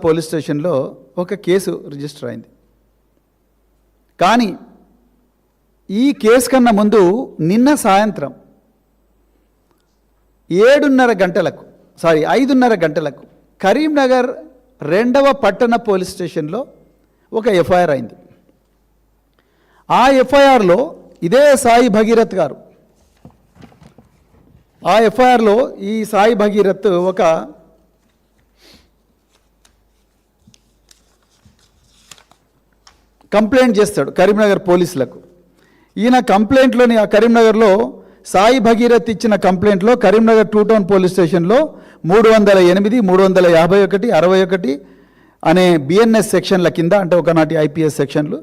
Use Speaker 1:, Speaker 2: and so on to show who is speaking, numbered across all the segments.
Speaker 1: Police స్టేషన్లో ఒక case register అయింది. కానీ ఈ కేసు కన్నా ముందు నిన్న సాయంత్రం 5:30 గంటలకు కరీంనగర్ 2వ పట్టణ పోలీస్ స్టేషన్లో ఒక ఎఫ్ఐఆర్ అయింది. ఆ ఎఫ్ఐఆర్లో ఇదే సాయి భగీరథ్ గారు, ఆ ఎఫ్ఐఆర్లో ఈ సాయి భగీరథ్ ఒక కంప్లైంట్ చేస్తాడు కరీంనగర్ పోలీసులకు. ఈయన కంప్లైంట్లోని ఆ కరీంనగర్లో సాయి భగీరథ్ ఇచ్చిన కంప్లైంట్లో కరీంనగర్ 2 టౌన్ పోలీస్ స్టేషన్లో 308, 351, 61 అనే బిఎన్ఎస్ సెక్షన్ల కింద, అంటే ఒకనాటి ఐపీఎస్ సెక్షన్లు,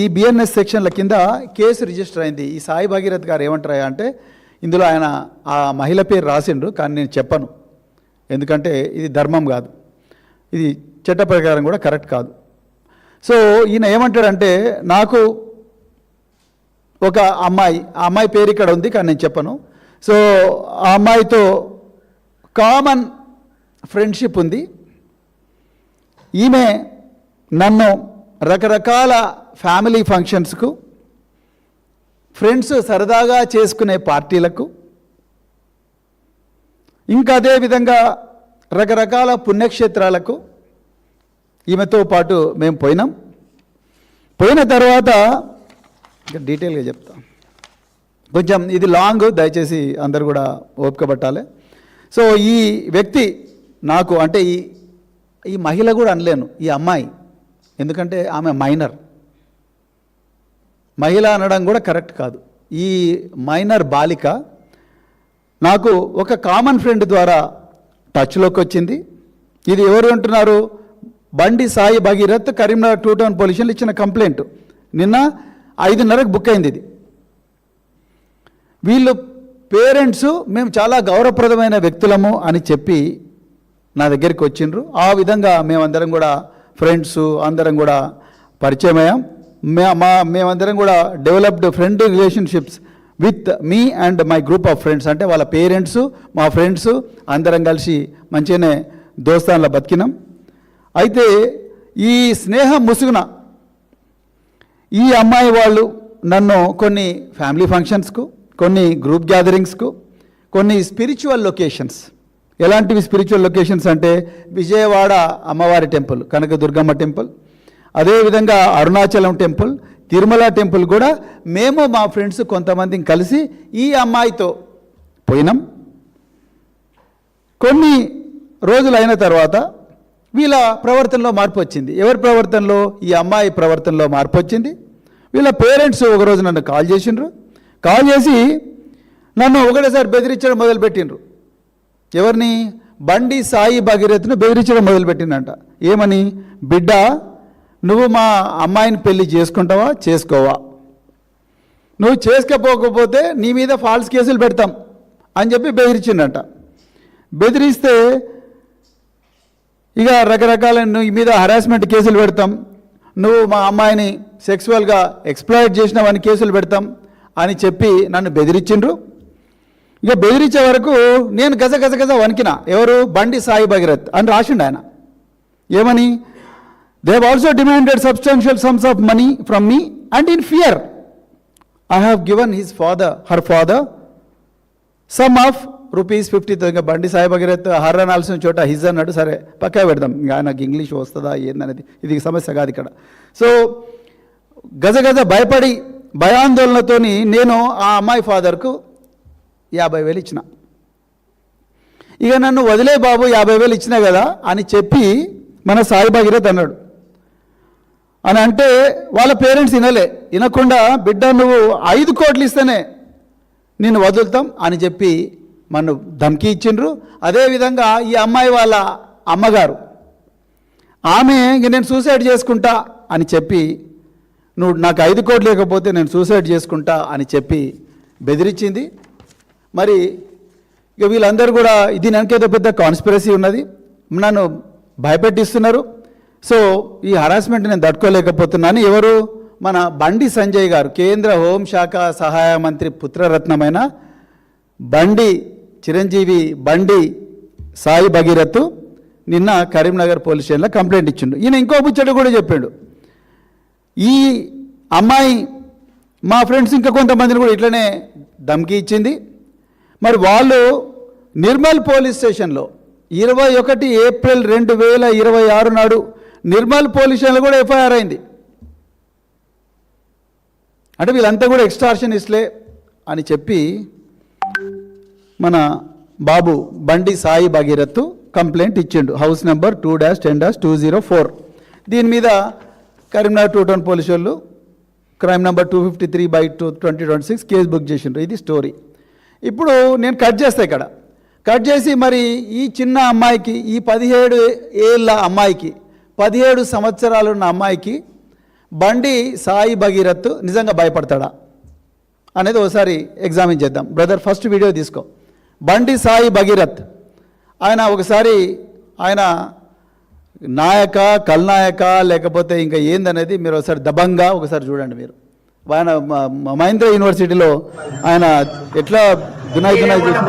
Speaker 1: ఈ బిఎన్ఎస్ సెక్షన్ల కింద కేసు రిజిస్టర్ అయింది. ఈ సాయి భగీరథ్ గారు ఏమంటారా అంటే, ఇందులో ఆయన ఆ మహిళ పేరు రాసిండ్రు, కానీ నేను చెప్పను, ఎందుకంటే ఇది ధర్మం కాదు, ఇది చట్ట ప్రకారం కూడా కరెక్ట్ కాదు. సో ఈయన ఏమంటాడంటే, నాకు ఒక అమ్మాయి, ఆ అమ్మాయి పేరు ఇక్కడ ఉంది కానీ నేను చెప్పను. సో ఆ అమ్మాయితో కామన్ ఫ్రెండ్షిప్ ఉంది. ఈమె నన్ను రకరకాల ఫ్యామిలీ ఫంక్షన్స్కు, ఫ్రెండ్స్ సరదాగా చేసుకునే పార్టీలకు, ఇంకా అదేవిధంగా రకరకాల పుణ్యక్షేత్రాలకు ఈమెతో పాటు మేము పోయినాం. పోయిన తర్వాత ఇంకా డీటెయిల్గా చెప్తా, కొంచెం ఇది లాంగ్, దయచేసి అందరు కూడా ఓపిక పట్టాలి. సో ఈ వ్యక్తి నాకు, అంటే ఈ మహిళ కూడా అనలేను, ఈ అమ్మాయి, ఎందుకంటే ఆమె మైనర్, మహిళ అనడం కూడా కరెక్ట్ కాదు. ఈ మైనర్ బాలిక నాకు ఒక కామన్ ఫ్రెండ్ ద్వారా టచ్లోకి వచ్చింది. ఇది ఎవరు అంటున్నారు? బండి సాయి భగీరథ్ కరీంనగర్ 2 టౌన్ పోలీసులు ఇచ్చిన కంప్లైంట్ నిన్న 5:30కు బుక్ అయింది. ఇది వీళ్ళు పేరెంట్స్ మేము చాలా గౌరవప్రదమైన వ్యక్తులము అని చెప్పి నా దగ్గరికి వచ్చిండ్రు. ఆ విధంగా మేమందరం కూడా ఫ్రెండ్స్ అందరం కూడా పరిచయం అయ్యాం. మేమందరం కూడా developed friend relationships with me and my group of friends, అంటే వాళ్ళ పేరెంట్స్ మా ఫ్రెండ్స్ అందరం కలిసి మంచిగానే దోస్తాన్లా బతికినాం. అయితే ఈ స్నేహం ముసుగున ఈ అమ్మాయి వాళ్ళు నన్ను కొన్ని ఫ్యామిలీ ఫంక్షన్స్కు, కొన్ని గ్రూప్ గ్యాదరింగ్స్కు, కొన్ని స్పిరిచువల్ లొకేషన్స్, ఎలాంటివి స్పిరిచువల్ లొకేషన్స్ అంటే విజయవాడ అమ్మవారి టెంపుల్, కనకదుర్గమ్మ టెంపుల్, అదేవిధంగా అరుణాచలం టెంపుల్, తిరుమల టెంపుల్ కూడా మేము మా ఫ్రెండ్స్ కొంతమందిని కలిసి ఈ అమ్మాయితో పోయినాం. కొన్ని రోజులు అయిన తర్వాత వీళ్ళ ప్రవర్తనలో మార్పు వచ్చింది. ఎవరి ప్రవర్తనలో? ఈ అమ్మాయి ప్రవర్తనలో మార్పు వచ్చింది. వీళ్ళ పేరెంట్స్ ఒకరోజు నన్ను కాల్ చేసిండ్రు. కాల్ చేసి నన్ను ఒకటేసారి బెదిరించడం మొదలుపెట్టిండ్రు. ఎవరిని? బండి సాయి భగీరథ్ను బెదిరించడం మొదలుపెట్టిందంట. ఏమని? బిడ్డ, నువ్వు మా అమ్మాయిని పెళ్లి చేసుకుంటావా, చేసుకోవా? నువ్వు చేసుకోకపోతే నీ మీద ఫాల్స్ కేసులు పెడతాం అని చెప్పి బెదిరించిందంట. బెదిరిస్తే ఇక రకరకాల నీ మీద హరాస్మెంట్ కేసులు పెడతాం, నువ్వు మా అమ్మాయిని సెక్సువల్గా ఎక్స్ప్లాయిట్ చేసినావని కేసులు పెడతాం అని చెప్పి నన్ను బెదిరించిండ్రు. ఇక బెదిరించే వరకు నేను గజ గజ గజ వణికిన. ఎవరు? బండి సాయి భగీరథ్ అని రాసిండు ఆయన. ఏమని? They have also demanded substantial sums of money from me and in fear I have given her father some of ₹50,000. బండి సాయి భగీరథ్ హర్ అనాల్సిన చోట హిజ్ అన్నాడు. సరే పక్కా పెడదాం, ఇంకా ఆయనకు ఇంగ్లీష్ వస్తుందా ఏందనేది ఇది సమస్య కాదు ఇక్కడ. సో గజగజ భయపడి భయాందోళనతోని నేను ఆ అమ్మాయి ఫాదర్కు 50,000 ఇచ్చిన. ఇక నన్ను వదిలే బాబు, 50,000 ఇచ్చినా కదా అని చెప్పి మన సాయి భగీరథ్ అన్నాడు. అని అంటే వాళ్ళ పేరెంట్స్ వినకుండా బిడ్డ నువ్వు 5 కోట్లు ఇస్తేనే నేను వదులుతాం అని చెప్పి మన ధమ్కి ఇచ్చిండ్రు. అదేవిధంగా ఈ అమ్మాయి వాళ్ళ అమ్మగారు, ఆమె ఇంక నేను సూసైడ్ చేసుకుంటా అని చెప్పి, నువ్వు నాకు 5 కోట్లు లేకపోతే నేను సూసైడ్ చేసుకుంటా అని చెప్పి బెదిరించింది. మరి ఇక వీళ్ళందరూ కూడా ఇది వెనకేదో పెద్ద కాన్స్పిరసీ ఉన్నది, నన్ను భయపెట్టిస్తున్నారు. సో ఈ హరాస్మెంట్ నేను తట్టుకోలేకపోతున్నాను. ఎవరు? మన బండి సంజయ్ గారు, కేంద్ర హోంశాఖ సహాయ మంత్రి పుత్రరత్నమైన బండి చిరంజీవి బండి సాయి భగీరథ్ నిన్న కరీంనగర్ పోలీస్ స్టేషన్లో కంప్లైంట్ ఇచ్చిండు. ఈయన ఇంకో ముచ్చట కూడా చెప్పాడు. ఈ అమ్మాయి మా ఫ్రెండ్స్ ఇంకా కొంతమందిని కూడా ఇట్లనే ధమ్కి ఇచ్చింది. మరి వాళ్ళు నిర్మల్ పోలీస్ స్టేషన్లో 21 ఏప్రిల్ 2026 నాడు నిర్మల్ పోలీస్ స్టేషన్లో కూడా ఎఫ్ఐఆర్ అయింది. అంటే వీళ్ళంతా కూడా ఎక్స్టార్షనిస్ట్లే అని చెప్పి మన బాబు బండి సాయి భగీరథ్ కంప్లైంట్ ఇచ్చిండు. House number 2-10-204. దీని మీద కరీంనగర్ 2 టౌన్ పోలీసు వాళ్ళు క్రైమ్ నెంబర్ 253/2026 కేసు బుక్ చేసిండ్రు. ఇది స్టోరీ. ఇప్పుడు నేను కట్ చేస్తా ఇక్కడ. కట్ చేసి మరి ఈ చిన్న అమ్మాయికి, ఈ 17 ఏళ్ళ అమ్మాయికి, 17 సంవత్సరాలు ఉన్న అమ్మాయికి బండి సాయి భగీరథ్ నిజంగా భయపడతాడా అనేది ఒకసారి ఎగ్జామిన్ చేద్దాం. బ్రదర్ ఫస్ట్ వీడియో తీసుకో. బండి సాయి భగీరథ్ ఆయన ఒకసారి ఆయన నాయక, కల్నాయక లేకపోతే ఇంకా ఏందనేది మీరు ఒకసారి దబంగా ఒకసారి చూడండి. మీరు ఆయన మహేంద్ర యూనివర్సిటీలో ఆయన ఎట్లా దునాయి చేసిన